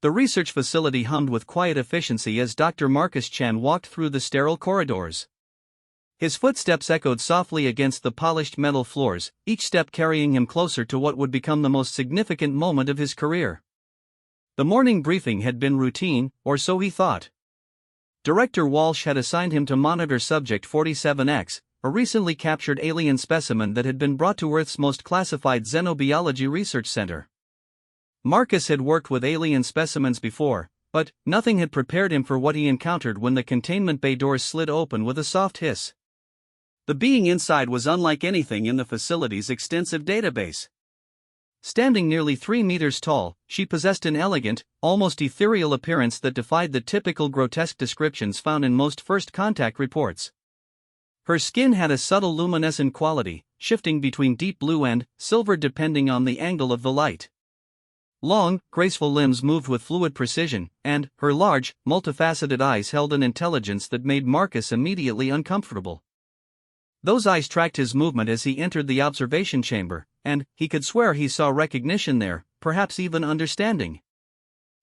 The research facility hummed with quiet efficiency as Dr. Marcus Chan walked through the sterile corridors. His footsteps echoed softly against the polished metal floors, each step carrying him closer to what would become the most significant moment of his career. The morning briefing had been routine, or so he thought. Director Walsh had assigned him to monitor Subject 47X, a recently captured alien specimen that had been brought to Earth's most classified xenobiology research center. Marcus had worked with alien specimens before, but nothing had prepared him for what he encountered when the containment bay doors slid open with a soft hiss. The being inside was unlike anything in the facility's extensive database. Standing nearly 3 meters tall, she possessed an elegant, almost ethereal appearance that defied the typical grotesque descriptions found in most first-contact reports. Her skin had a subtle luminescent quality, shifting between deep blue and silver depending on the angle of the light. Long, graceful limbs moved with fluid precision, and her large, multifaceted eyes held an intelligence that made Marcus immediately uncomfortable. Those eyes tracked his movement as he entered the observation chamber, and he could swear he saw recognition there, perhaps even understanding.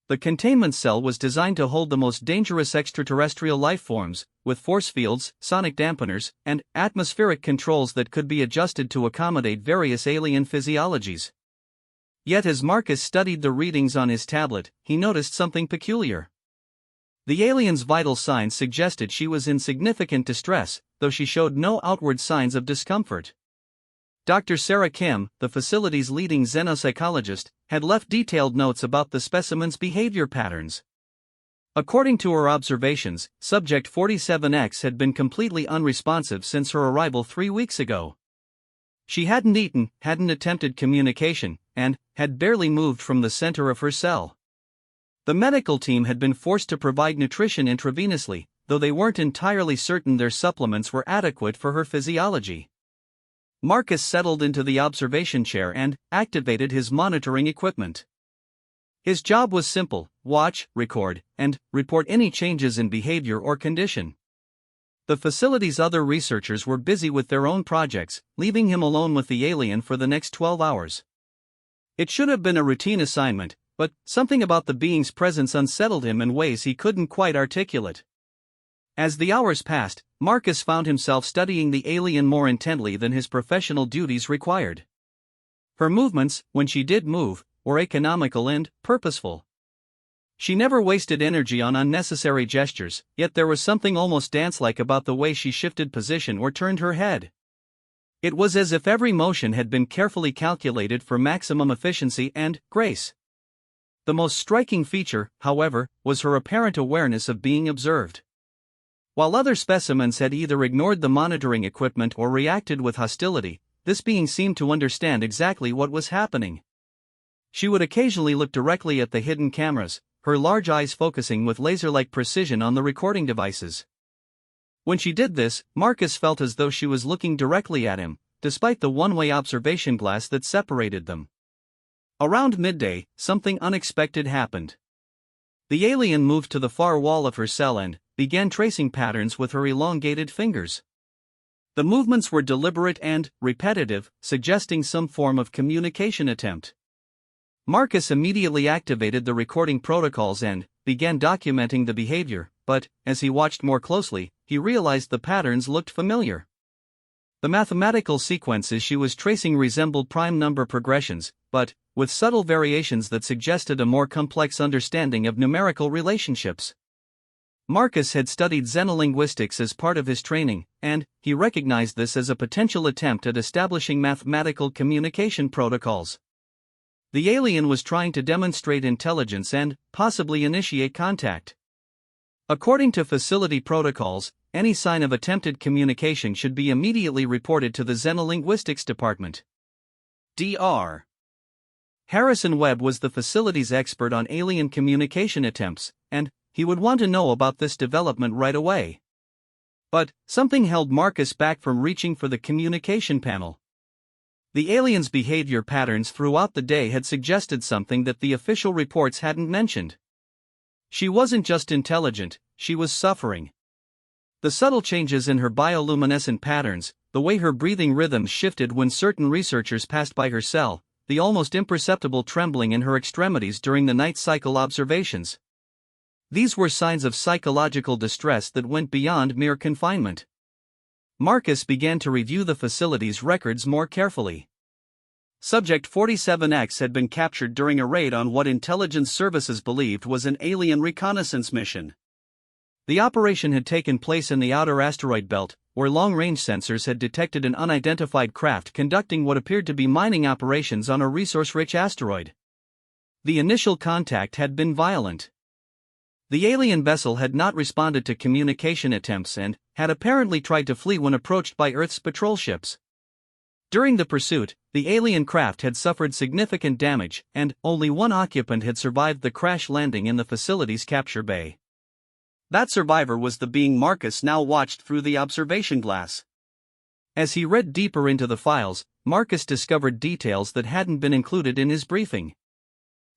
The containment cell was designed to hold the most dangerous extraterrestrial life forms, with force fields, sonic dampeners, and atmospheric controls that could be adjusted to accommodate various alien physiologies. Yet as Marcus studied the readings on his tablet, he noticed something peculiar. The alien's vital signs suggested she was in significant distress, though she showed no outward signs of discomfort. Dr. Sarah Kim, the facility's leading xenopsychologist, had left detailed notes about the specimen's behavior patterns. According to her observations, Subject 47X had been completely unresponsive since her arrival 3 weeks ago. She hadn't eaten, hadn't attempted communication, and had barely moved from the center of her cell. The medical team had been forced to provide nutrition intravenously, though they weren't entirely certain their supplements were adequate for her physiology. Marcus settled into the observation chair and activated his monitoring equipment. His job was simple: watch, record, and report any changes in behavior or condition. The facility's other researchers were busy with their own projects, leaving him alone with the alien for the next 12 hours. It should have been a routine assignment, but something about the being's presence unsettled him in ways he couldn't quite articulate. As the hours passed, Marcus found himself studying the alien more intently than his professional duties required. Her movements, when she did move, were economical and purposeful. She never wasted energy on unnecessary gestures, yet there was something almost dance-like about the way she shifted position or turned her head. It was as if every motion had been carefully calculated for maximum efficiency and grace. The most striking feature, however, was her apparent awareness of being observed. While other specimens had either ignored the monitoring equipment or reacted with hostility, this being seemed to understand exactly what was happening. She would occasionally look directly at the hidden cameras, her large eyes focusing with laser-like precision on the recording devices. When she did this, Marcus felt as though she was looking directly at him, despite the one-way observation glass that separated them. Around midday, something unexpected happened. The alien moved to the far wall of her cell and began tracing patterns with her elongated fingers. The movements were deliberate and repetitive, suggesting some form of communication attempt. Marcus immediately activated the recording protocols and began documenting the behavior, but, as he watched more closely, he realized the patterns looked familiar. The mathematical sequences she was tracing resembled prime number progressions, but with subtle variations that suggested a more complex understanding of numerical relationships. Marcus had studied xenolinguistics as part of his training, and he recognized this as a potential attempt at establishing mathematical communication protocols. The alien was trying to demonstrate intelligence and possibly initiate contact. According to facility protocols, any sign of attempted communication should be immediately reported to the xenolinguistics department. Dr. Harrison Webb was the facility's expert on alien communication attempts, and he would want to know about this development right away. But something held Marcus back from reaching for the communication panel. The alien's behavior patterns throughout the day had suggested something that the official reports hadn't mentioned. She wasn't just intelligent, she was suffering. The subtle changes in her bioluminescent patterns, the way her breathing rhythms shifted when certain researchers passed by her cell, the almost imperceptible trembling in her extremities during the night cycle observations. These were signs of psychological distress that went beyond mere confinement. Marcus began to review the facility's records more carefully. Subject 47X had been captured during a raid on what intelligence services believed was an alien reconnaissance mission. The operation had taken place in the outer asteroid belt, where long-range sensors had detected an unidentified craft conducting what appeared to be mining operations on a resource-rich asteroid. The initial contact had been violent. The alien vessel had not responded to communication attempts and had apparently tried to flee when approached by Earth's patrol ships. During the pursuit, the alien craft had suffered significant damage, and only one occupant had survived the crash landing in the facility's capture bay. That survivor was the being Marcus now watched through the observation glass. As he read deeper into the files, Marcus discovered details that hadn't been included in his briefing.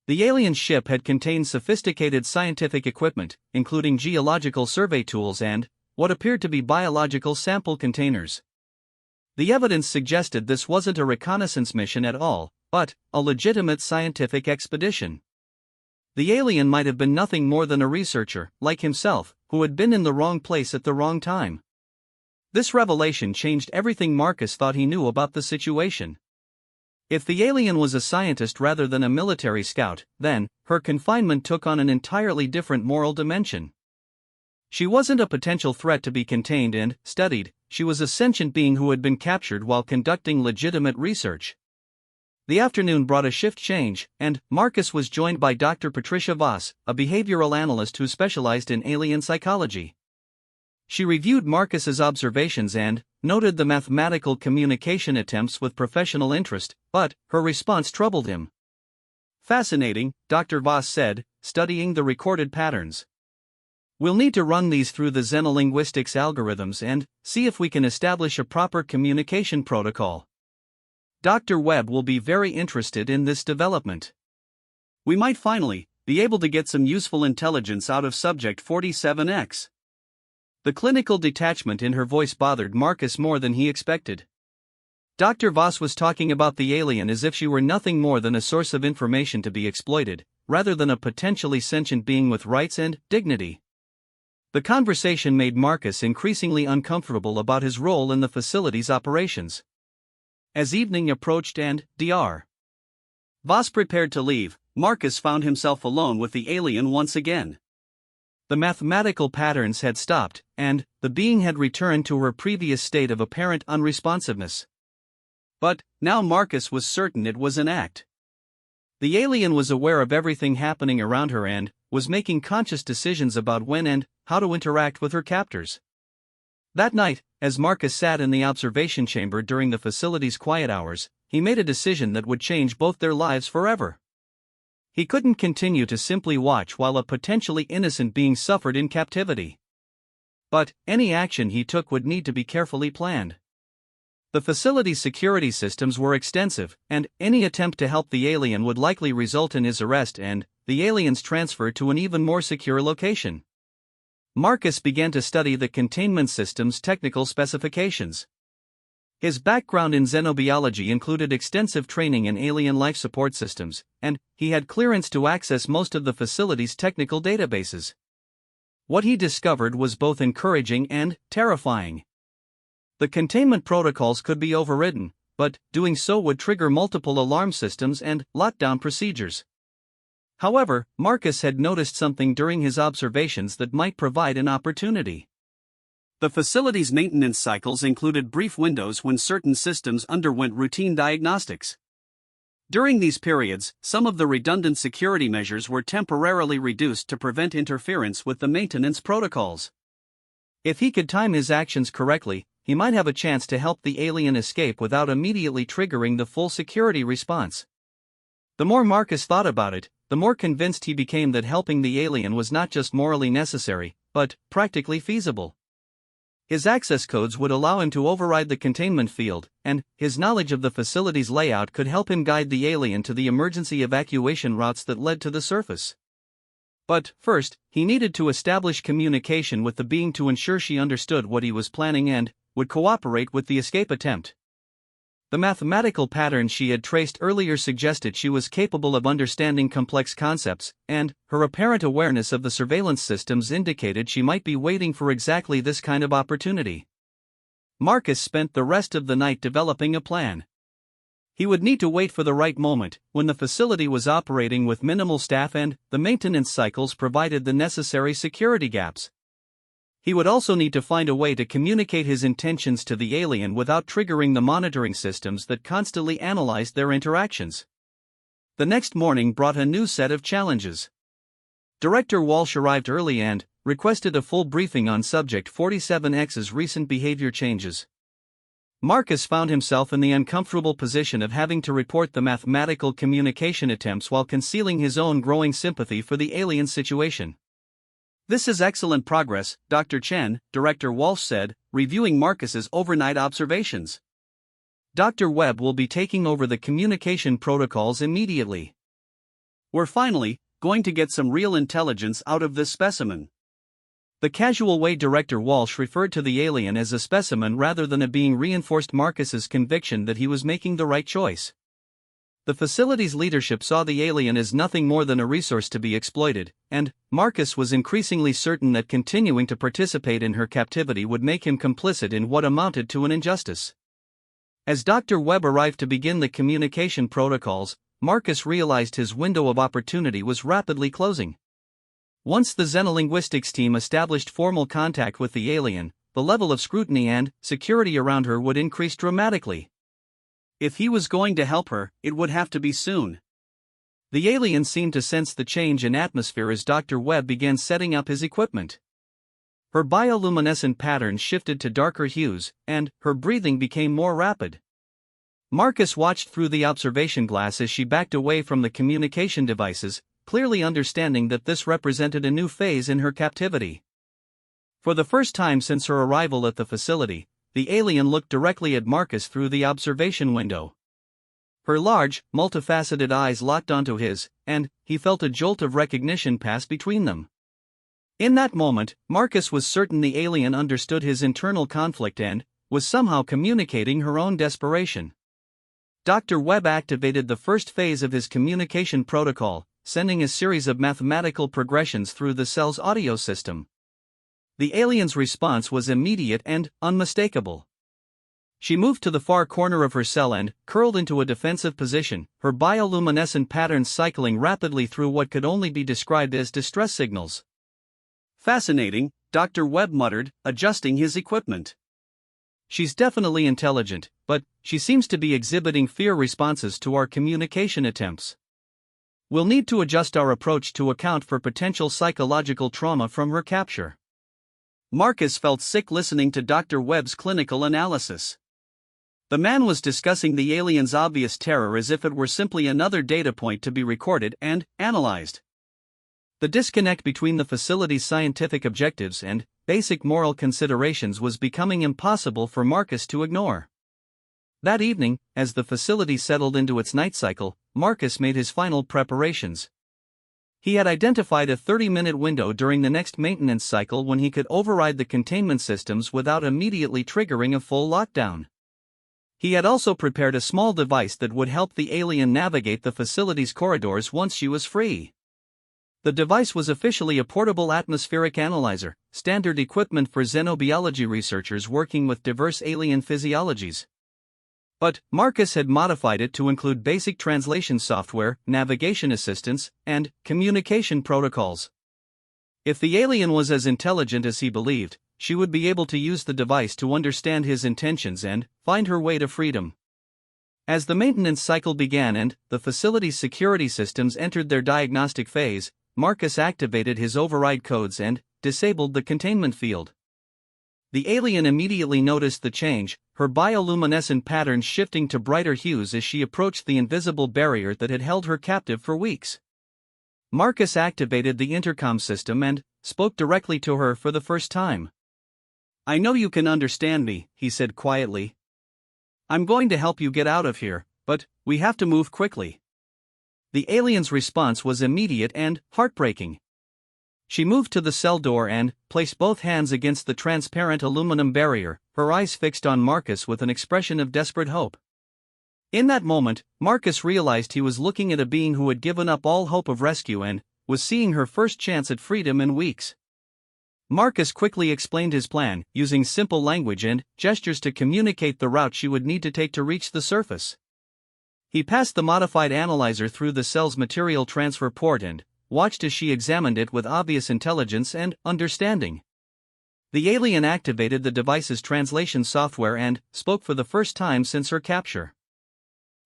The alien ship had contained sophisticated scientific equipment, including geological survey tools and what appeared to be biological sample containers. The evidence suggested this wasn't a reconnaissance mission at all, but a legitimate scientific expedition. The alien might have been nothing more than a researcher, like himself, who had been in the wrong place at the wrong time. This revelation changed everything Marcus thought he knew about the situation. If the alien was a scientist rather than a military scout, then her confinement took on an entirely different moral dimension. She wasn't a potential threat to be contained and studied, she was a sentient being who had been captured while conducting legitimate research. The afternoon brought a shift change, and Marcus was joined by Dr. Patricia Voss, a behavioral analyst who specialized in alien psychology. She reviewed Marcus's observations and noted the mathematical communication attempts with professional interest, but her response troubled him. "Fascinating," Dr. Voss said, studying the recorded patterns. "We'll need to run these through the xenolinguistics algorithms and see if we can establish a proper communication protocol. Dr. Webb will be very interested in this development. We might finally be able to get some useful intelligence out of Subject 47X. The clinical detachment in her voice bothered Marcus more than he expected. Dr. Voss was talking about the alien as if she were nothing more than a source of information to be exploited, rather than a potentially sentient being with rights and dignity. The conversation made Marcus increasingly uncomfortable about his role in the facility's operations. As evening approached and Dr. Voss prepared to leave, Marcus found himself alone with the alien once again. The mathematical patterns had stopped, and the being had returned to her previous state of apparent unresponsiveness. But now Marcus was certain it was an act. The alien was aware of everything happening around her and was making conscious decisions about when and how to interact with her captors. That night, as Marcus sat in the observation chamber during the facility's quiet hours, he made a decision that would change both their lives forever. He couldn't continue to simply watch while a potentially innocent being suffered in captivity. But any action he took would need to be carefully planned. The facility's security systems were extensive, and any attempt to help the alien would likely result in his arrest and the alien's transfer to an even more secure location. Marcus began to study the containment system's technical specifications. His background in xenobiology included extensive training in alien life support systems, and he had clearance to access most of the facility's technical databases. What he discovered was both encouraging and terrifying. The containment protocols could be overridden, but doing so would trigger multiple alarm systems and lockdown procedures. However, Marcus had noticed something during his observations that might provide an opportunity. The facility's maintenance cycles included brief windows when certain systems underwent routine diagnostics. During these periods, some of the redundant security measures were temporarily reduced to prevent interference with the maintenance protocols. If he could time his actions correctly, he might have a chance to help the alien escape without immediately triggering the full security response. The more Marcus thought about it, the more convinced he became that helping the alien was not just morally necessary, but practically feasible. His access codes would allow him to override the containment field, and his knowledge of the facility's layout could help him guide the alien to the emergency evacuation routes that led to the surface. But first, he needed to establish communication with the being to ensure she understood what he was planning and would cooperate with the escape attempt. The mathematical patterns she had traced earlier suggested she was capable of understanding complex concepts, and her apparent awareness of the surveillance systems indicated she might be waiting for exactly this kind of opportunity. Marcus spent the rest of the night developing a plan. He would need to wait for the right moment, when the facility was operating with minimal staff and the maintenance cycles provided the necessary security gaps. He would also need to find a way to communicate his intentions to the alien without triggering the monitoring systems that constantly analyzed their interactions. The next morning brought a new set of challenges. Director Walsh arrived early and requested a full briefing on Subject 47X's recent behavior changes. Marcus found himself in the uncomfortable position of having to report the mathematical communication attempts while concealing his own growing sympathy for the alien situation. "This is excellent progress, Dr. Chen," Director Walsh said, reviewing Marcus's overnight observations. "Dr. Webb will be taking over the communication protocols immediately. We're finally going to get some real intelligence out of this specimen." The casual way Director Walsh referred to the alien as a specimen rather than a being reinforced Marcus's conviction that he was making the right choice. The facility's leadership saw the alien as nothing more than a resource to be exploited, and Marcus was increasingly certain that continuing to participate in her captivity would make him complicit in what amounted to an injustice. As Dr. Webb arrived to begin the communication protocols, Marcus realized his window of opportunity was rapidly closing. Once the xenolinguistics team established formal contact with the alien, the level of scrutiny and security around her would increase dramatically. If he was going to help her, it would have to be soon. The alien seemed to sense the change in atmosphere as Dr. Webb began setting up his equipment. Her bioluminescent patterns shifted to darker hues, and her breathing became more rapid. Marcus watched through the observation glass as she backed away from the communication devices, clearly understanding that this represented a new phase in her captivity. For the first time since her arrival at the facility, the alien looked directly at Marcus through the observation window. Her large, multifaceted eyes locked onto his, and he felt a jolt of recognition pass between them. In that moment, Marcus was certain the alien understood his internal conflict and was somehow communicating her own desperation. Dr. Webb activated the first phase of his communication protocol, sending a series of mathematical progressions through the cell's audio system. The alien's response was immediate and unmistakable. She moved to the far corner of her cell and curled into a defensive position, her bioluminescent patterns cycling rapidly through what could only be described as distress signals. "Fascinating," Dr. Webb muttered, adjusting his equipment. "She's definitely intelligent, but she seems to be exhibiting fear responses to our communication attempts. We'll need to adjust our approach to account for potential psychological trauma from her capture." Marcus felt sick listening to Dr. Webb's clinical analysis. The man was discussing the alien's obvious terror as if it were simply another data point to be recorded and analyzed. The disconnect between the facility's scientific objectives and basic moral considerations was becoming impossible for Marcus to ignore. That evening, as the facility settled into its night cycle, Marcus made his final preparations. He had identified a 30-minute window during the next maintenance cycle when he could override the containment systems without immediately triggering a full lockdown. He had also prepared a small device that would help the alien navigate the facility's corridors once she was free. The device was officially a portable atmospheric analyzer, standard equipment for xenobiology researchers working with diverse alien physiologies. But Marcus had modified it to include basic translation software, navigation assistance, and communication protocols. If the alien was as intelligent as he believed, she would be able to use the device to understand his intentions and find her way to freedom. As the maintenance cycle began and the facility's security systems entered their diagnostic phase, Marcus activated his override codes and disabled the containment field. The alien immediately noticed the change, her bioluminescent patterns shifting to brighter hues as she approached the invisible barrier that had held her captive for weeks. Marcus activated the intercom system and spoke directly to her for the first time. "I know you can understand me," he said quietly. "I'm going to help you get out of here, but we have to move quickly." The alien's response was immediate and heartbreaking. She moved to the cell door and placed both hands against the transparent aluminum barrier, her eyes fixed on Marcus with an expression of desperate hope. In that moment, Marcus realized he was looking at a being who had given up all hope of rescue and was seeing her first chance at freedom in weeks. Marcus quickly explained his plan, using simple language and gestures to communicate the route she would need to take to reach the surface. He passed the modified analyzer through the cell's material transfer port and watched as she examined it with obvious intelligence and understanding. The alien activated the device's translation software and spoke for the first time since her capture.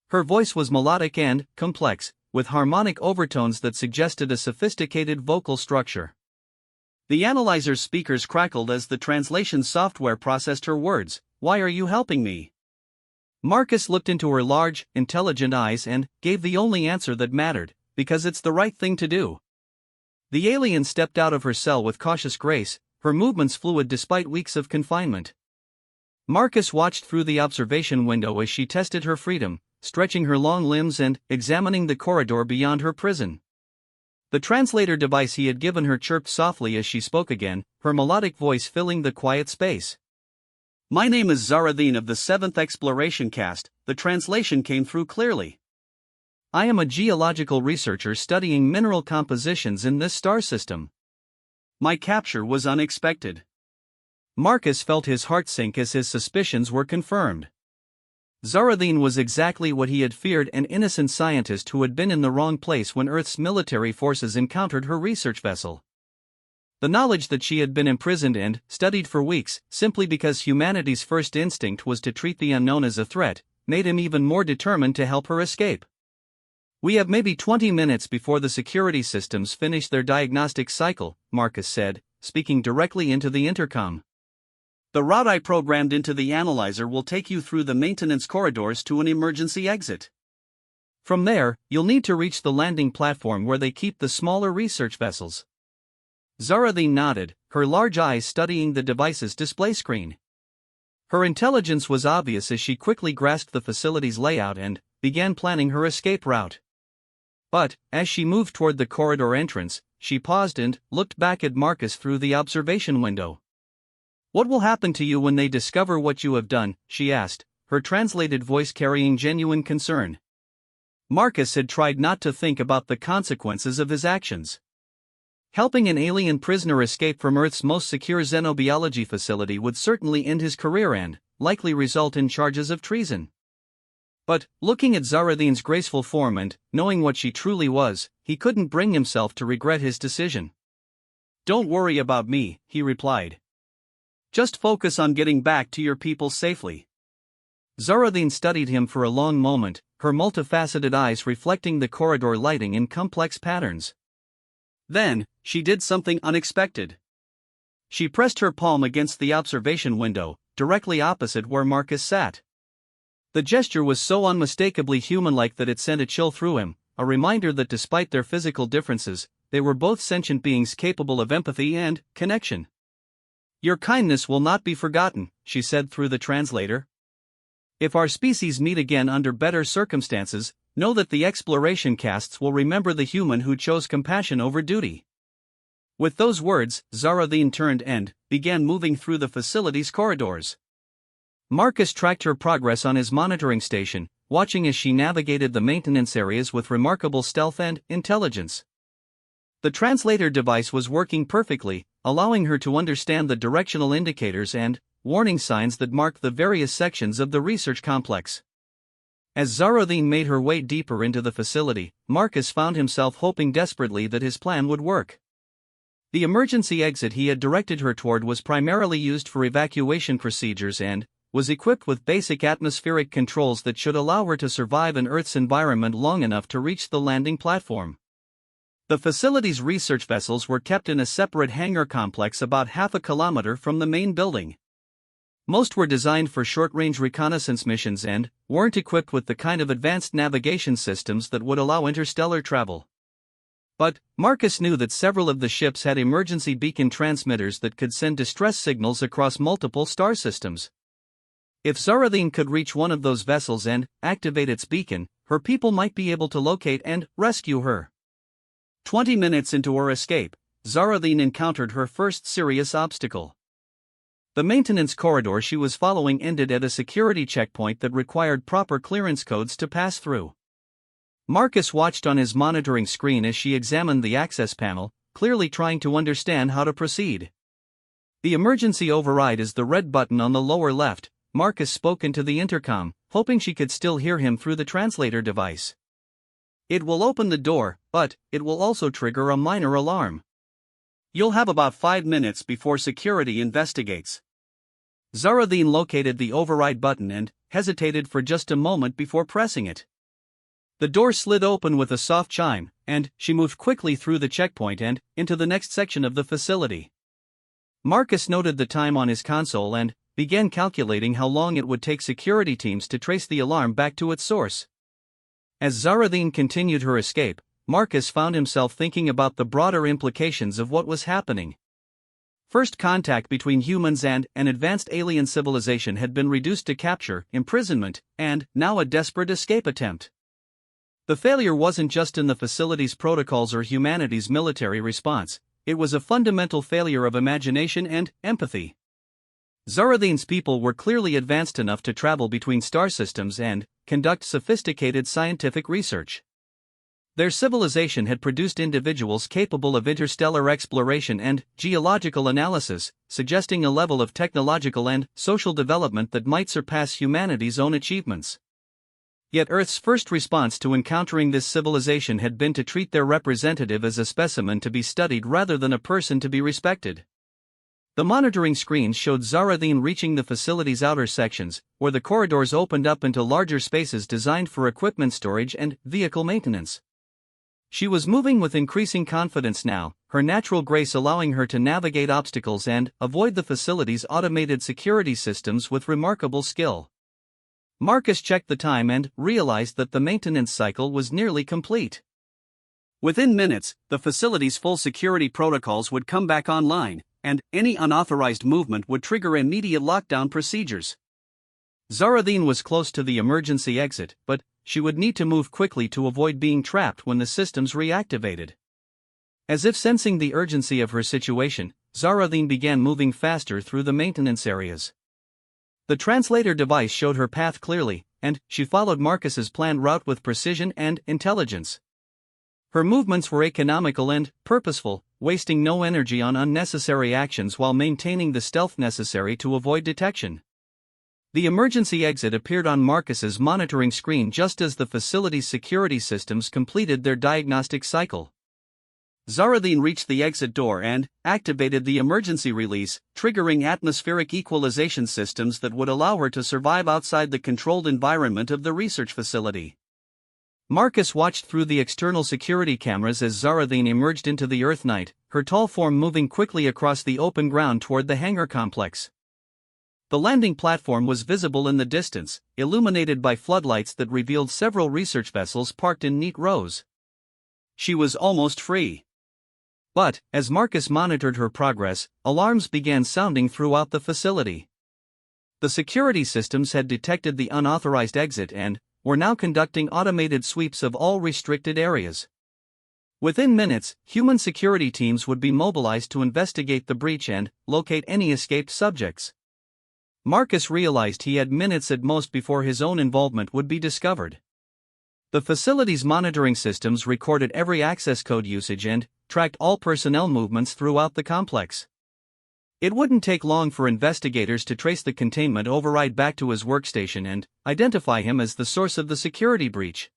Her voice was melodic and complex, with harmonic overtones that suggested a sophisticated vocal structure. The analyzer's speakers crackled as the translation software processed her words. "Why are you helping me?" Marcus looked into her large, intelligent eyes and gave the only answer that mattered, "Because it's the right thing to do." The alien stepped out of her cell with cautious grace, her movements fluid despite weeks of confinement. Marcus watched through the observation window as she tested her freedom, stretching her long limbs and examining the corridor beyond her prison. The translator device he had given her chirped softly as she spoke again, her melodic voice filling the quiet space. "My name is Zaradine of the 7th Exploration Caste," the translation came through clearly. "I am a geological researcher studying mineral compositions in this star system. My capture was unexpected." Marcus felt his heart sink as his suspicions were confirmed. Zaradine was exactly what he had feared, an innocent scientist who had been in the wrong place when Earth's military forces encountered her research vessel. The knowledge that she had been imprisoned and studied for weeks, simply because humanity's first instinct was to treat the unknown as a threat, made him even more determined to help her escape. "We have maybe 20 minutes before the security systems finish their diagnostic cycle," Marcus said, speaking directly into the intercom. "The route I programmed into the analyzer will take you through the maintenance corridors to an emergency exit. From there, you'll need to reach the landing platform where they keep the smaller research vessels." Zaradine nodded, her large eyes studying the device's display screen. Her intelligence was obvious as she quickly grasped the facility's layout and began planning her escape route. But, as she moved toward the corridor entrance, she paused and looked back at Marcus through the observation window. "What will happen to you when they discover what you have done?" she asked, her translated voice carrying genuine concern. Marcus had tried not to think about the consequences of his actions. Helping an alien prisoner escape from Earth's most secure xenobiology facility would certainly end his career and likely result in charges of treason. But, looking at Zaradine's graceful form and knowing what she truly was, he couldn't bring himself to regret his decision. "Don't worry about me," he replied. "Just focus on getting back to your people safely." Zaradine studied him for a long moment, her multifaceted eyes reflecting the corridor lighting in complex patterns. Then, she did something unexpected. She pressed her palm against the observation window, directly opposite where Marcus sat. The gesture was so unmistakably human-like that it sent a chill through him, a reminder that despite their physical differences, they were both sentient beings capable of empathy and connection. "Your kindness will not be forgotten," she said through the translator. "If our species meet again under better circumstances, know that the exploration castes will remember the human who chose compassion over duty." With those words, Zaradine turned and began moving through the facility's corridors. Marcus tracked her progress on his monitoring station, watching as she navigated the maintenance areas with remarkable stealth and intelligence. The translator device was working perfectly, allowing her to understand the directional indicators and warning signs that mark the various sections of the research complex. As Zaradine made her way deeper into the facility, Marcus found himself hoping desperately that his plan would work. The emergency exit he had directed her toward was primarily used for evacuation procedures and was equipped with basic atmospheric controls that should allow her to survive in Earth's environment long enough to reach the landing platform. The facility's research vessels were kept in a separate hangar complex about half a kilometer from the main building. Most were designed for short-range reconnaissance missions and weren't equipped with the kind of advanced navigation systems that would allow interstellar travel. But Marcus knew that several of the ships had emergency beacon transmitters that could send distress signals across multiple star systems. If Zaradine could reach one of those vessels and activate its beacon, her people might be able to locate and rescue her. 20 minutes into her escape, Zaradine encountered her first serious obstacle. The maintenance corridor she was following ended at a security checkpoint that required proper clearance codes to pass through. Marcus watched on his monitoring screen as she examined the access panel, clearly trying to understand how to proceed. "The emergency override is the red button on the lower left," Marcus spoke into the intercom, hoping she could still hear him through the translator device. "It will open the door, but it will also trigger a minor alarm. You'll have about 5 minutes before security investigates." Zaradine located the override button and hesitated for just a moment before pressing it. The door slid open with a soft chime, and she moved quickly through the checkpoint and into the next section of the facility. Marcus noted the time on his console and began calculating how long it would take security teams to trace the alarm back to its source. As Zaradine continued her escape, Marcus found himself thinking about the broader implications of what was happening. First contact between humans and an advanced alien civilization had been reduced to capture, imprisonment, and now a desperate escape attempt. The failure wasn't just in the facility's protocols or humanity's military response, it was a fundamental failure of imagination and empathy. Zaradine's people were clearly advanced enough to travel between star systems and conduct sophisticated scientific research. Their civilization had produced individuals capable of interstellar exploration and geological analysis, suggesting a level of technological and social development that might surpass humanity's own achievements. Yet Earth's first response to encountering this civilization had been to treat their representative as a specimen to be studied rather than a person to be respected. The monitoring screens showed Zaradine reaching the facility's outer sections, where the corridors opened up into larger spaces designed for equipment storage and vehicle maintenance. She was moving with increasing confidence now, her natural grace allowing her to navigate obstacles and avoid the facility's automated security systems with remarkable skill. Marcus checked the time and realized that the maintenance cycle was nearly complete. Within minutes, the facility's full security protocols would come back online, and any unauthorized movement would trigger immediate lockdown procedures. Zaradine was close to the emergency exit, but she would need to move quickly to avoid being trapped when the systems reactivated. As if sensing the urgency of her situation, Zaradine began moving faster through the maintenance areas. The translator device showed her path clearly, and she followed Marcus's planned route with precision and intelligence. Her movements were economical and purposeful, wasting no energy on unnecessary actions while maintaining the stealth necessary to avoid detection. The emergency exit appeared on Marcus's monitoring screen just as the facility's security systems completed their diagnostic cycle. Zaradine reached the exit door and activated the emergency release, triggering atmospheric equalization systems that would allow her to survive outside the controlled environment of the research facility. Marcus watched through the external security cameras as Zaradine emerged into the Earth night, her tall form moving quickly across the open ground toward the hangar complex. The landing platform was visible in the distance, illuminated by floodlights that revealed several research vessels parked in neat rows. She was almost free. But, as Marcus monitored her progress, alarms began sounding throughout the facility. The security systems had detected the unauthorized exit and were now conducting automated sweeps of all restricted areas. Within minutes, human security teams would be mobilized to investigate the breach and locate any escaped subjects. Marcus realized he had minutes at most before his own involvement would be discovered. The facility's monitoring systems recorded every access code usage and tracked all personnel movements throughout the complex. It wouldn't take long for investigators to trace the containment override back to his workstation and identify him as the source of the security breach.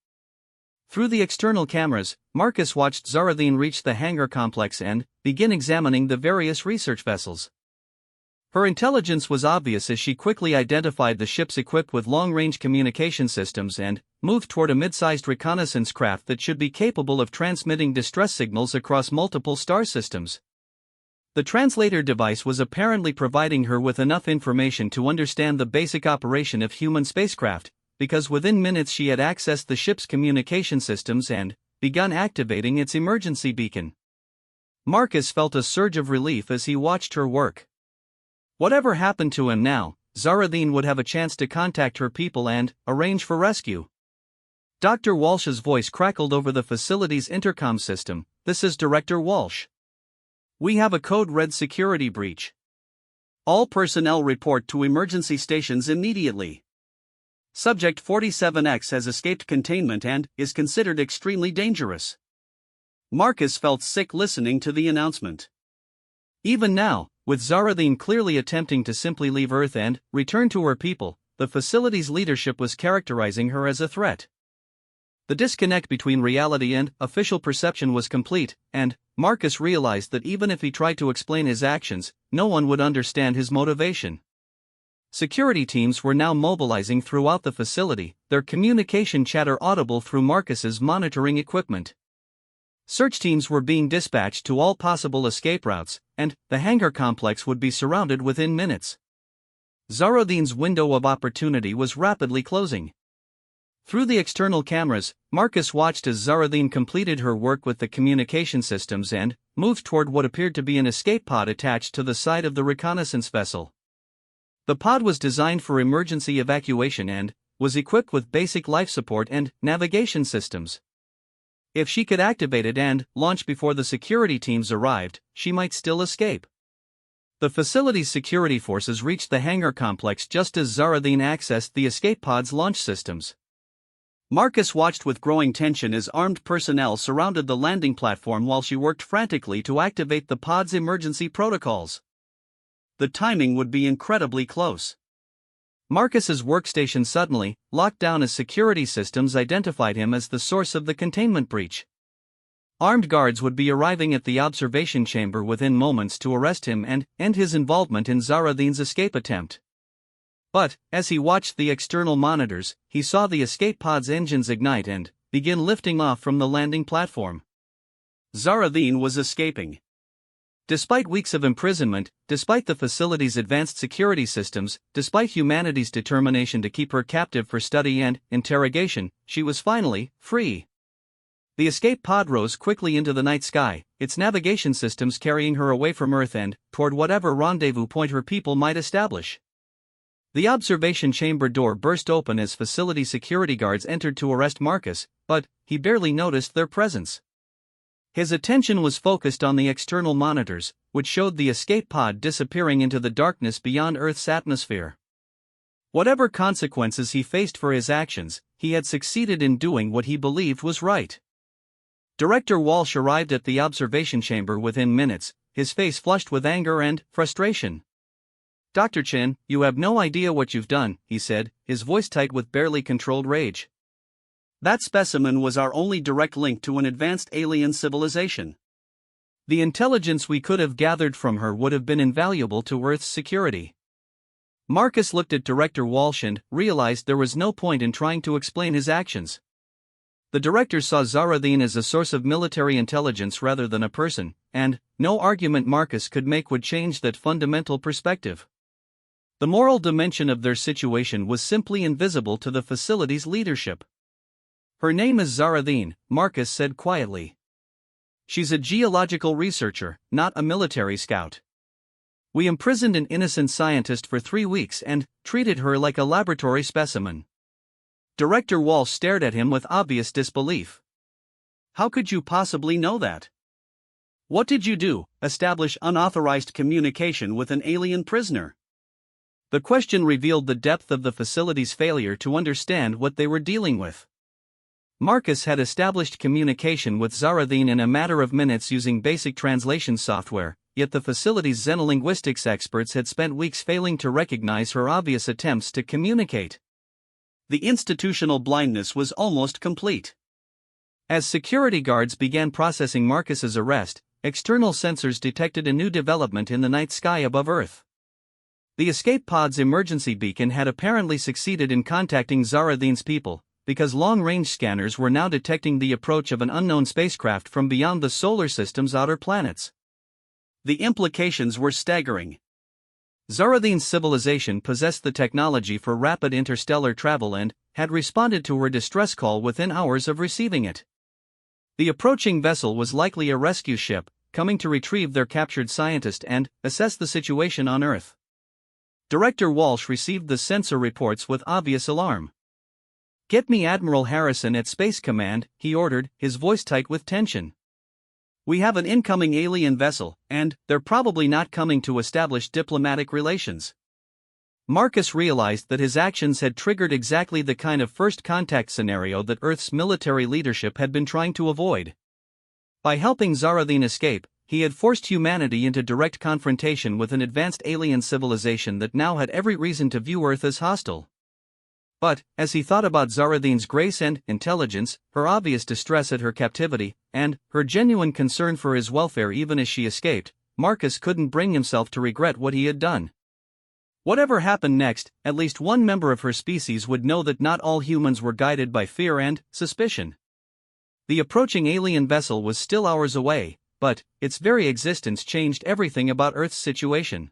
Through the external cameras, Marcus watched Zaradine reach the hangar complex and begin examining the various research vessels. Her intelligence was obvious as she quickly identified the ships equipped with long-range communication systems and moved toward a mid-sized reconnaissance craft that should be capable of transmitting distress signals across multiple star systems. The translator device was apparently providing her with enough information to understand the basic operation of human spacecraft, because within minutes she had accessed the ship's communication systems and begun activating its emergency beacon. Marcus felt a surge of relief as he watched her work. Whatever happened to him now, Zaradine would have a chance to contact her people and arrange for rescue. Dr. Walsh's voice crackled over the facility's intercom system. "This is Director Walsh. We have a code red security breach. All personnel report to emergency stations immediately. Subject 47X has escaped containment and is considered extremely dangerous. Marcus felt sick listening to the announcement. Even now, with Zaradine clearly attempting to simply leave Earth and return to her people, the facility's leadership was characterizing her as a threat. The disconnect between reality and official perception was complete, and Marcus realized that even if he tried to explain his actions, no one would understand his motivation. Security teams were now mobilizing throughout the facility, their communication chatter audible through Marcus's monitoring equipment. Search teams were being dispatched to all possible escape routes, and the hangar complex would be surrounded within minutes. Zaradine's window of opportunity was rapidly closing. Through the external cameras, Marcus watched as Zaradine completed her work with the communication systems and moved toward what appeared to be an escape pod attached to the side of the reconnaissance vessel. The pod was designed for emergency evacuation and was equipped with basic life support and navigation systems. If she could activate it and launch before the security teams arrived, she might still escape. The facility's security forces reached the hangar complex just as Zaradine accessed the escape pod's launch systems. Marcus watched with growing tension as armed personnel surrounded the landing platform while she worked frantically to activate the pod's emergency protocols. The timing would be incredibly close. Marcus's workstation suddenly locked down as security systems identified him as the source of the containment breach. Armed guards would be arriving at the observation chamber within moments to arrest him and end his involvement in Zaradine's escape attempt. But, as he watched the external monitors, he saw the escape pod's engines ignite and begin lifting off from the landing platform. Zaradine was escaping. Despite weeks of imprisonment, despite the facility's advanced security systems, despite humanity's determination to keep her captive for study and interrogation, she was finally free. The escape pod rose quickly into the night sky, its navigation systems carrying her away from Earth and toward whatever rendezvous point her people might establish. The observation chamber door burst open as facility security guards entered to arrest Marcus, but he barely noticed their presence. His attention was focused on the external monitors, which showed the escape pod disappearing into the darkness beyond Earth's atmosphere. Whatever consequences he faced for his actions, he had succeeded in doing what he believed was right. Director Walsh arrived at the observation chamber within minutes, his face flushed with anger and frustration. "Dr. Chen, you have no idea what you've done," he said, his voice tight with barely controlled rage. "That specimen was our only direct link to an advanced alien civilization. The intelligence we could have gathered from her would have been invaluable to Earth's security." Marcus looked at Director Walsh and realized there was no point in trying to explain his actions. The director saw Zaradine as a source of military intelligence rather than a person, and no argument Marcus could make would change that fundamental perspective. The moral dimension of their situation was simply invisible to the facility's leadership. "Her name is Zaradine," Marcus said quietly. "She's a geological researcher, not a military scout. We imprisoned an innocent scientist for 3 weeks and treated her like a laboratory specimen." Director Walsh stared at him with obvious disbelief. "How could you possibly know that? What did you do, establish unauthorized communication with an alien prisoner?" The question revealed the depth of the facility's failure to understand what they were dealing with. Marcus had established communication with Zaradine in a matter of minutes using basic translation software, yet the facility's xenolinguistics experts had spent weeks failing to recognize her obvious attempts to communicate. The institutional blindness was almost complete. As security guards began processing Marcus's arrest, external sensors detected a new development in the night sky above Earth. The escape pod's emergency beacon had apparently succeeded in contacting Zaradine's people, because long-range scanners were now detecting the approach of an unknown spacecraft from beyond the solar system's outer planets. The implications were staggering. Zaradine's civilization possessed the technology for rapid interstellar travel and had responded to her distress call within hours of receiving it. The approaching vessel was likely a rescue ship, coming to retrieve their captured scientist and assess the situation on Earth. Director Walsh received the sensor reports with obvious alarm. "Get me Admiral Harrison at Space Command," he ordered, his voice tight with tension. We have an incoming alien vessel, and they're probably not coming to establish diplomatic relations. Marcus realized that his actions had triggered exactly the kind of first contact scenario that Earth's military leadership had been trying to avoid. By helping Zaradin escape, he had forced humanity into direct confrontation with an advanced alien civilization that now had every reason to view Earth as hostile. But, as he thought about Zaradin's grace and intelligence, her obvious distress at her captivity, and her genuine concern for his welfare even as she escaped, Marcus couldn't bring himself to regret what he had done. Whatever happened next, at least one member of her species would know that not all humans were guided by fear and suspicion. The approaching alien vessel was still hours away, but its very existence changed everything about Earth's situation.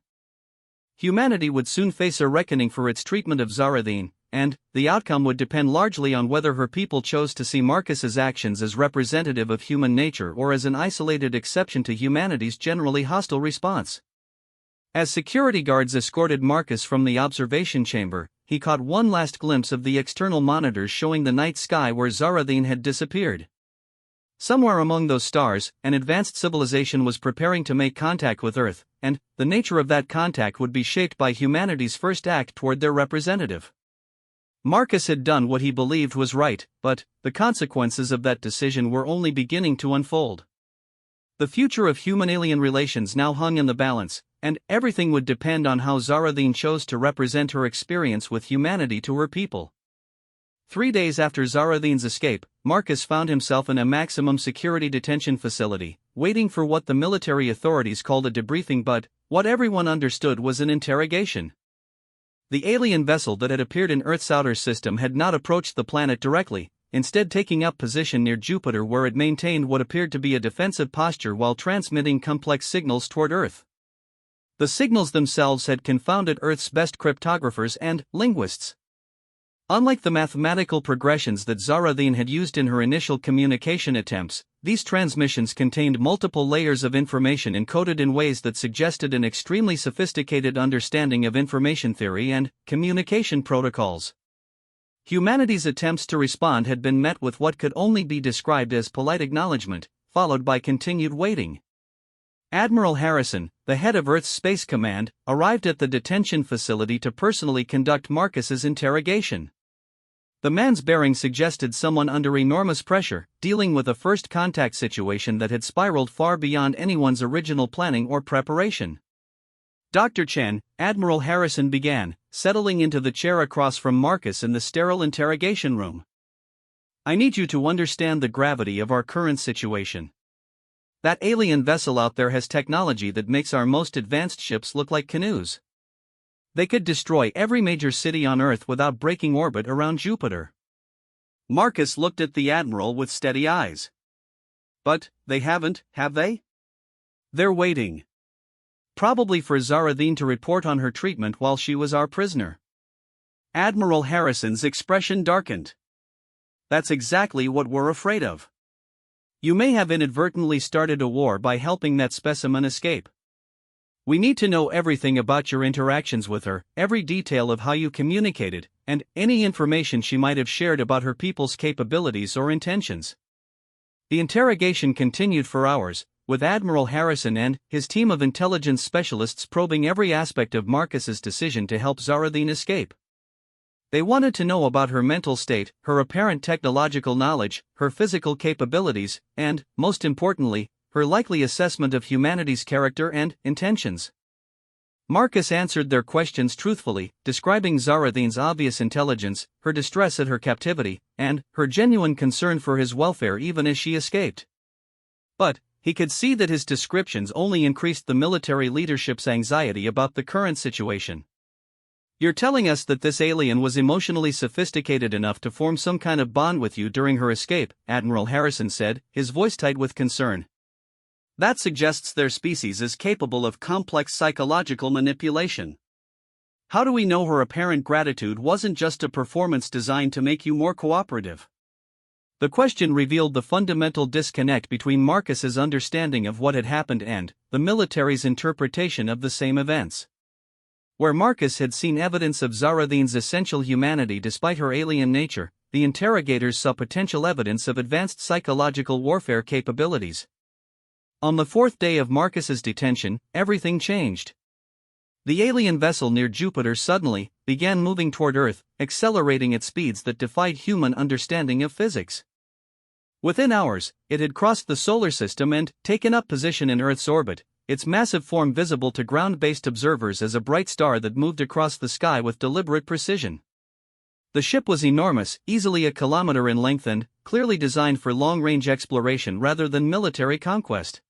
Humanity would soon face a reckoning for its treatment of Zaradin, and the outcome would depend largely on whether her people chose to see Marcus's actions as representative of human nature or as an isolated exception to humanity's generally hostile response. As security guards escorted Marcus from the observation chamber, he caught one last glimpse of the external monitors showing the night sky where Zaradin had disappeared. Somewhere among those stars, an advanced civilization was preparing to make contact with Earth, and the nature of that contact would be shaped by humanity's first act toward their representative. Marcus had done what he believed was right, but the consequences of that decision were only beginning to unfold. The future of human-alien relations now hung in the balance, and everything would depend on how Zaradin chose to represent her experience with humanity to her people. 3 days after Zaradin's escape, Marcus found himself in a maximum security detention facility, waiting for what the military authorities called a debriefing, but what everyone understood was an interrogation. The alien vessel that had appeared in Earth's outer system had not approached the planet directly, instead taking up position near Jupiter where it maintained what appeared to be a defensive posture while transmitting complex signals toward Earth. The signals themselves had confounded Earth's best cryptographers and linguists. Unlike the mathematical progressions that Zaradin had used in her initial communication attempts, these transmissions contained multiple layers of information encoded in ways that suggested an extremely sophisticated understanding of information theory and communication protocols. Humanity's attempts to respond had been met with what could only be described as polite acknowledgement, followed by continued waiting. Admiral Harrison, the head of Earth's Space Command, arrived at the detention facility to personally conduct Marcus's interrogation. The man's bearing suggested someone under enormous pressure, dealing with a first contact situation that had spiraled far beyond anyone's original planning or preparation. Dr. Chen, Admiral Harrison began, settling into the chair across from Marcus in the sterile interrogation room. I need you to understand the gravity of our current situation. That alien vessel out there has technology that makes our most advanced ships look like canoes. They could destroy every major city on Earth without breaking orbit around Jupiter. Marcus looked at the Admiral with steady eyes. But they haven't, have they? They're waiting. Probably for Zaradin to report on her treatment while she was our prisoner. Admiral Harrison's expression darkened. That's exactly what we're afraid of. You may have inadvertently started a war by helping that specimen escape. We need to know everything about your interactions with her, every detail of how you communicated, and any information she might have shared about her people's capabilities or intentions. The interrogation continued for hours, with Admiral Harrison and his team of intelligence specialists probing every aspect of Marcus's decision to help Zaradin escape. They wanted to know about her mental state, her apparent technological knowledge, her physical capabilities, and, most importantly, her likely assessment of humanity's character and intentions. Marcus answered their questions truthfully, describing Zaradin's obvious intelligence, her distress at her captivity, and her genuine concern for his welfare even as she escaped. But he could see that his descriptions only increased the military leadership's anxiety about the current situation. You're telling us that this alien was emotionally sophisticated enough to form some kind of bond with you during her escape, Admiral Harrison said, his voice tight with concern. That suggests their species is capable of complex psychological manipulation. How do we know her apparent gratitude wasn't just a performance designed to make you more cooperative? The question revealed the fundamental disconnect between Marcus's understanding of what had happened and the military's interpretation of the same events. Where Marcus had seen evidence of Zaradin's essential humanity despite her alien nature, the interrogators saw potential evidence of advanced psychological warfare capabilities. On the fourth day of Marcus's detention, everything changed. The alien vessel near Jupiter suddenly began moving toward Earth, accelerating at speeds that defied human understanding of physics. Within hours, it had crossed the solar system and taken up position in Earth's orbit, its massive form visible to ground-based observers as a bright star that moved across the sky with deliberate precision. The ship was enormous, easily a kilometer in length and clearly designed for long-range exploration rather than military conquest.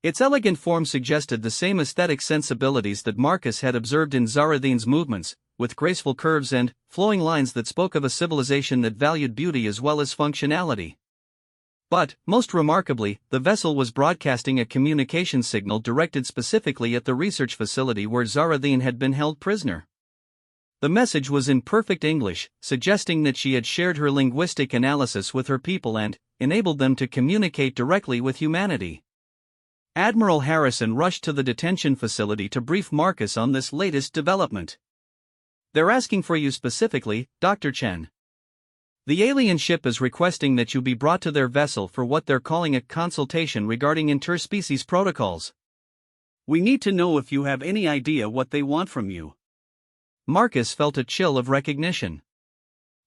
Its elegant form suggested the same aesthetic sensibilities that Marcus had observed in Zarathine's movements, with graceful curves and flowing lines that spoke of a civilization that valued beauty as well as functionality. But, most remarkably, the vessel was broadcasting a communication signal directed specifically at the research facility where Zarathine had been held prisoner. The message was in perfect English, suggesting that she had shared her linguistic analysis with her people and enabled them to communicate directly with humanity. Admiral Harrison rushed to the detention facility to brief Marcus on this latest development. "They're asking for you specifically, Dr. Chen. The alien ship is requesting that you be brought to their vessel for what they're calling a consultation regarding interspecies protocols. We need to know if you have any idea what they want from you." Marcus felt a chill of recognition.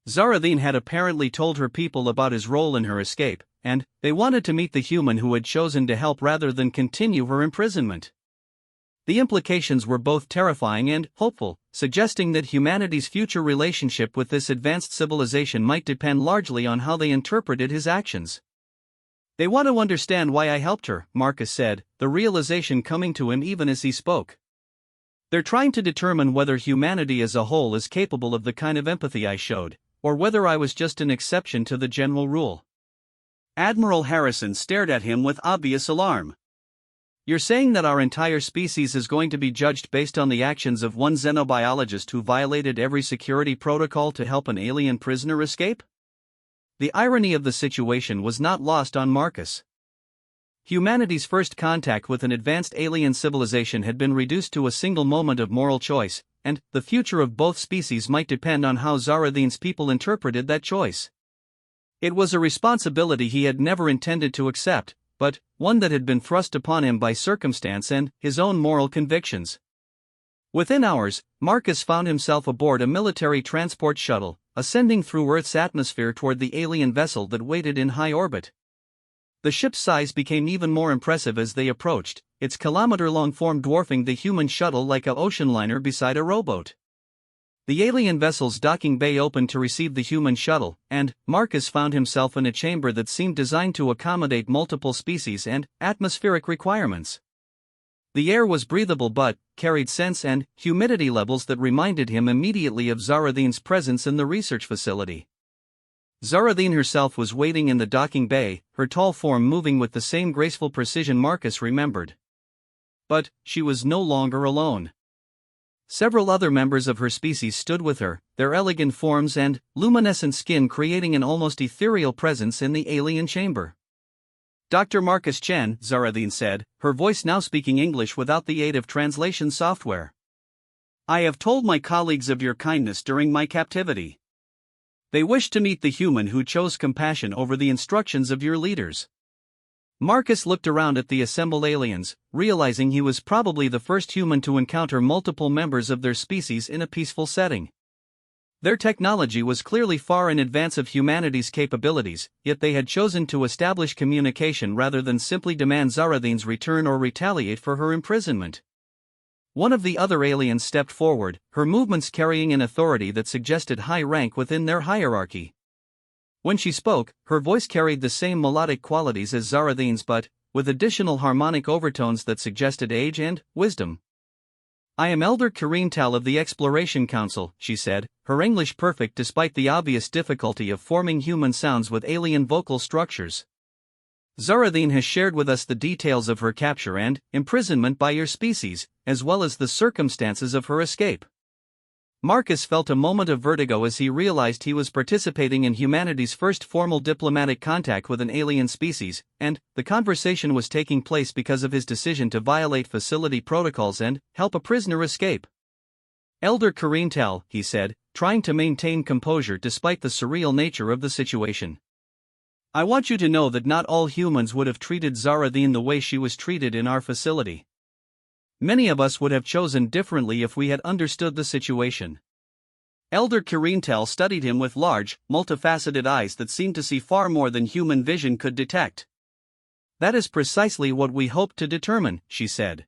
Zarathine had apparently told her people about his role in her escape, and they wanted to meet the human who had chosen to help rather than continue her imprisonment. The implications were both terrifying and hopeful, suggesting that humanity's future relationship with this advanced civilization might depend largely on how they interpreted his actions. "They want to understand why I helped her," Marcus said, the realization coming to him even as he spoke. "They're trying to determine whether humanity as a whole is capable of the kind of empathy I showed, or whether I was just an exception to the general rule." Admiral Harrison stared at him with obvious alarm. "You're saying that our entire species is going to be judged based on the actions of one xenobiologist who violated every security protocol to help an alien prisoner escape?" The irony of the situation was not lost on Marcus. Humanity's first contact with an advanced alien civilization had been reduced to a single moment of moral choice, and the future of both species might depend on how Zarathine's people interpreted that choice. It was a responsibility he had never intended to accept, but one that had been thrust upon him by circumstance and his own moral convictions. Within hours, Marcus found himself aboard a military transport shuttle, ascending through Earth's atmosphere toward the alien vessel that waited in high orbit. The ship's size became even more impressive as they approached, its kilometer-long form dwarfing the human shuttle like an ocean liner beside a rowboat. The alien vessel's docking bay opened to receive the human shuttle, and Marcus found himself in a chamber that seemed designed to accommodate multiple species and atmospheric requirements. The air was breathable but carried scents and humidity levels that reminded him immediately of Zarathine's presence in the research facility. Zarathine herself was waiting in the docking bay, her tall form moving with the same graceful precision Marcus remembered. But she was no longer alone. Several other members of her species stood with her, their elegant forms and luminescent skin creating an almost ethereal presence in the alien chamber. "Dr. Marcus Chen," Zarathine said, her voice now speaking English without the aid of translation software. "I have told my colleagues of your kindness during my captivity. They wish to meet the human who chose compassion over the instructions of your leaders." Marcus looked around at the assembled aliens, realizing he was probably the first human to encounter multiple members of their species in a peaceful setting. Their technology was clearly far in advance of humanity's capabilities, yet they had chosen to establish communication rather than simply demand Zarathine's return or retaliate for her imprisonment. One of the other aliens stepped forward, her movements carrying an authority that suggested high rank within their hierarchy. When she spoke, her voice carried the same melodic qualities as Zarathine's but with additional harmonic overtones that suggested age and wisdom. "I am Elder Karintal of the Exploration Council," she said, her English perfect despite the obvious difficulty of forming human sounds with alien vocal structures. "Zarathine has shared with us the details of her capture and imprisonment by your species, as well as the circumstances of her escape." Marcus felt a moment of vertigo as he realized he was participating in humanity's first formal diplomatic contact with an alien species, and the conversation was taking place because of his decision to violate facility protocols and help a prisoner escape. "Elder Karintal," he said, trying to maintain composure despite the surreal nature of the situation. I want you to know that not all humans would have treated Zaradine the way she was treated in our facility. Many of us would have chosen differently if we had understood the situation. Elder Kirintel studied him with large, multifaceted eyes that seemed to see far more than human vision could detect. That is precisely what we hoped to determine, she said.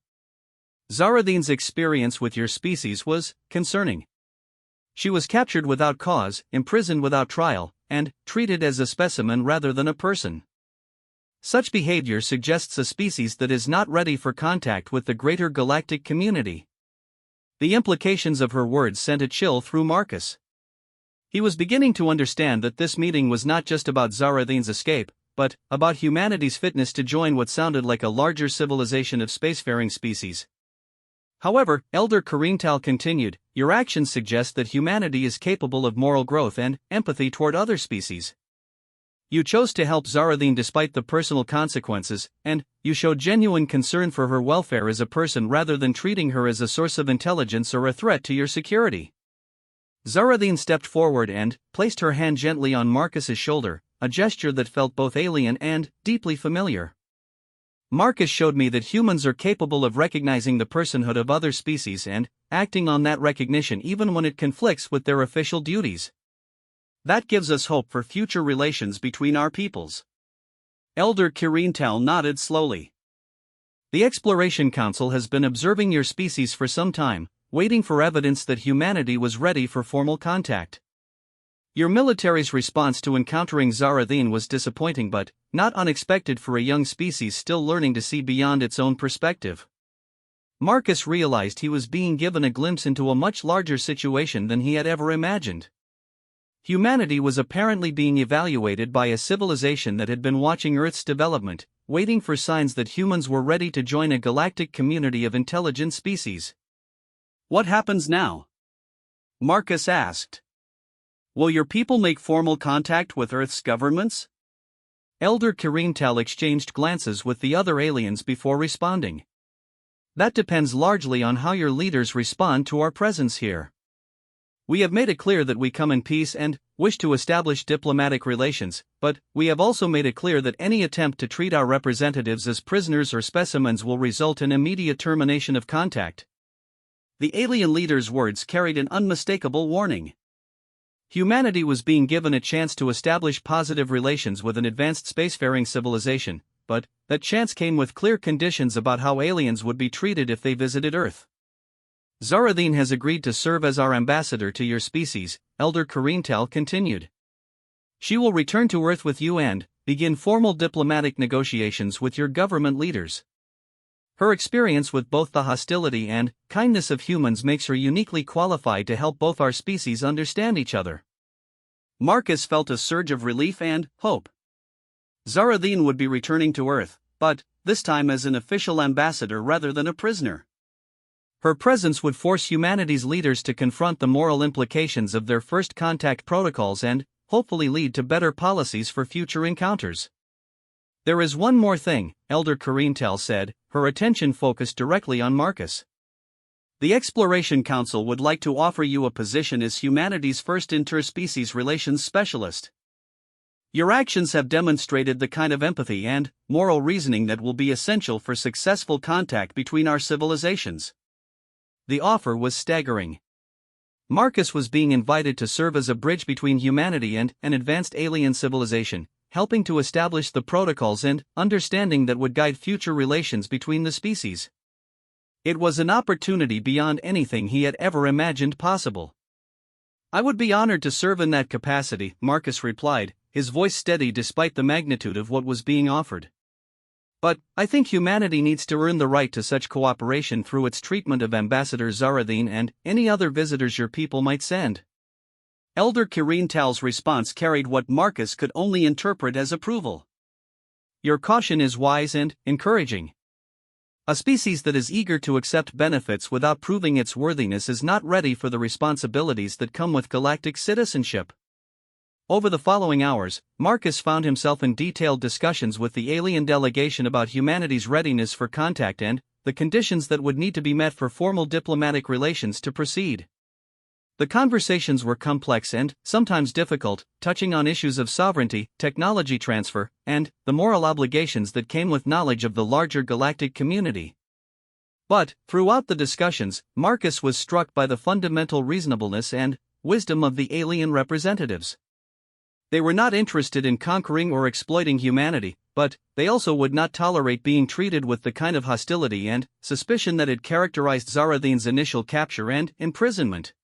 Zaradine's experience with your species was concerning. She was captured without cause, imprisoned without trial, and treated as a specimen rather than a person. Such behavior suggests a species that is not ready for contact with the greater galactic community. The implications of her words sent a chill through Marcus. He was beginning to understand that this meeting was not just about Zaradine's escape, but about humanity's fitness to join what sounded like a larger civilization of spacefaring species. However, Elder Kirintal continued, your actions suggest that humanity is capable of moral growth and empathy toward other species. You chose to help Zaradine despite the personal consequences, and you showed genuine concern for her welfare as a person rather than treating her as a source of intelligence or a threat to your security. Zaradine stepped forward and placed her hand gently on Marcus's shoulder, a gesture that felt both alien and deeply familiar. Marcus showed me that humans are capable of recognizing the personhood of other species and acting on that recognition even when it conflicts with their official duties. That gives us hope for future relations between our peoples. Elder Kirintel nodded slowly. The Exploration Council has been observing your species for some time, waiting for evidence that humanity was ready for formal contact. Your military's response to encountering Zaradine was disappointing but not unexpected for a young species still learning to see beyond its own perspective. Marcus realized he was being given a glimpse into a much larger situation than he had ever imagined. Humanity was apparently being evaluated by a civilization that had been watching Earth's development, waiting for signs that humans were ready to join a galactic community of intelligent species. What happens now? Marcus asked. Will your people make formal contact with Earth's governments? Elder Kirintel exchanged glances with the other aliens before responding. That depends largely on how your leaders respond to our presence here. We have made it clear that we come in peace and wish to establish diplomatic relations, but we have also made it clear that any attempt to treat our representatives as prisoners or specimens will result in immediate termination of contact. The alien leader's words carried an unmistakable warning. Humanity was being given a chance to establish positive relations with an advanced spacefaring civilization, but that chance came with clear conditions about how aliens would be treated if they visited Earth. Zaradine has agreed to serve as our ambassador to your species, Elder Kirintel continued. She will return to Earth with you and begin formal diplomatic negotiations with your government leaders. Her experience with both the hostility and kindness of humans makes her uniquely qualified to help both our species understand each other. Marcus felt a surge of relief and hope. Zaradine would be returning to Earth, but this time as an official ambassador rather than a prisoner. Her presence would force humanity's leaders to confront the moral implications of their first contact protocols and hopefully lead to better policies for future encounters. There is one more thing, Elder Kirintel said, her attention focused directly on Marcus. The Exploration Council would like to offer you a position as humanity's first interspecies relations specialist. Your actions have demonstrated the kind of empathy and moral reasoning that will be essential for successful contact between our civilizations. The offer was staggering. Marcus was being invited to serve as a bridge between humanity and an advanced alien civilization, helping to establish the protocols and understanding that would guide future relations between the species. It was an opportunity beyond anything he had ever imagined possible. I would be honored to serve in that capacity, Marcus replied, his voice steady despite the magnitude of what was being offered. But I think humanity needs to earn the right to such cooperation through its treatment of Ambassador Zaradine and any other visitors your people might send. Elder Kirintel's response carried what Marcus could only interpret as approval. Your caution is wise and encouraging. A species that is eager to accept benefits without proving its worthiness is not ready for the responsibilities that come with galactic citizenship. Over the following hours, Marcus found himself in detailed discussions with the alien delegation about humanity's readiness for contact and the conditions that would need to be met for formal diplomatic relations to proceed. The conversations were complex and, sometimes difficult, touching on issues of sovereignty, technology transfer, and the moral obligations that came with knowledge of the larger galactic community. But, throughout the discussions, Marcus was struck by the fundamental reasonableness and wisdom of the alien representatives. They were not interested in conquering or exploiting humanity, but they also would not tolerate being treated with the kind of hostility and suspicion that had characterized Zarathin's initial capture and imprisonment.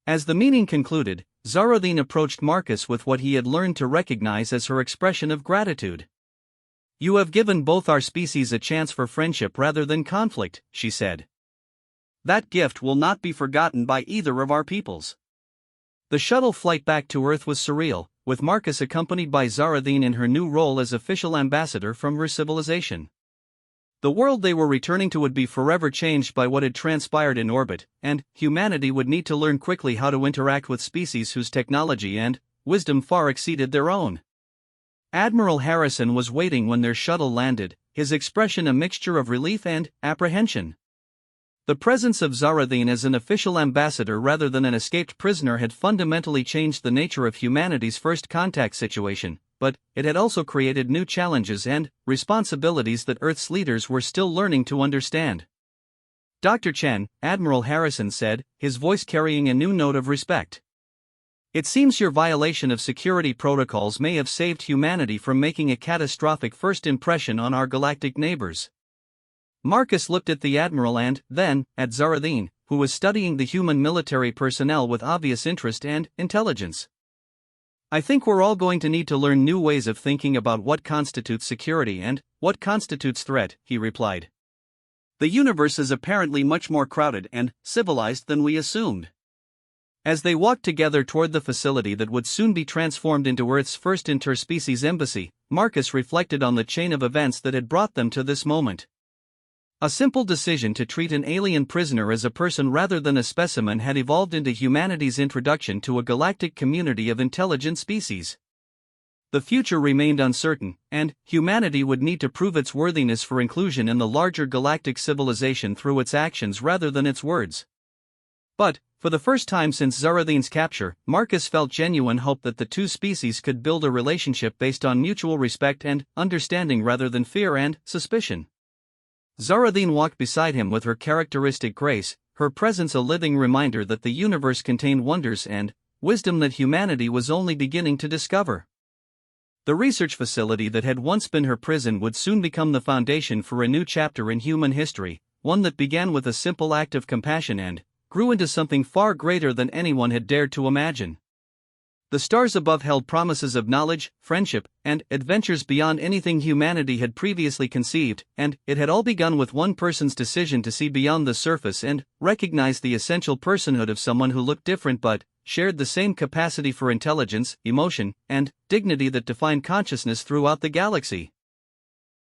As the meeting concluded, Zarathin approached Marcus with what he had learned to recognize as her expression of gratitude. "You have given both our species a chance for friendship rather than conflict," she said. "That gift will not be forgotten by either of our peoples." The shuttle flight back to Earth was surreal, with Marcus accompanied by Zarathin in her new role as official ambassador from her civilization. The world they were returning to would be forever changed by what had transpired in orbit, and humanity would need to learn quickly how to interact with species whose technology and wisdom far exceeded their own. Admiral Harrison was waiting when their shuttle landed, his expression a mixture of relief and apprehension. The presence of Zarathin as an official ambassador rather than an escaped prisoner had fundamentally changed the nature of humanity's first contact situation, but it had also created new challenges and responsibilities that Earth's leaders were still learning to understand. "Dr. Chen," Admiral Harrison said, his voice carrying a new note of respect. "It seems your violation of security protocols may have saved humanity from making a catastrophic first impression on our galactic neighbors." Marcus looked at the Admiral and, then, at Zarathin, who was studying the human military personnel with obvious interest and intelligence. "I think we're all going to need to learn new ways of thinking about what constitutes security and what constitutes threat," he replied. "The universe is apparently much more crowded and civilized than we assumed." As they walked together toward the facility that would soon be transformed into Earth's first interspecies embassy, Marcus reflected on the chain of events that had brought them to this moment. A simple decision to treat an alien prisoner as a person rather than a specimen had evolved into humanity's introduction to a galactic community of intelligent species. The future remained uncertain, and humanity would need to prove its worthiness for inclusion in the larger galactic civilization through its actions rather than its words. But, for the first time since Zarathin's capture, Marcus felt genuine hope that the two species could build a relationship based on mutual respect and understanding rather than fear and suspicion. Zarathin walked beside him with her characteristic grace, her presence a living reminder that the universe contained wonders and wisdom that humanity was only beginning to discover. The research facility that had once been her prison would soon become the foundation for a new chapter in human history, one that began with a simple act of compassion and grew into something far greater than anyone had dared to imagine. The stars above held promises of knowledge, friendship, and adventures beyond anything humanity had previously conceived, and it had all begun with one person's decision to see beyond the surface and recognize the essential personhood of someone who looked different but shared the same capacity for intelligence, emotion, and dignity that defined consciousness throughout the galaxy.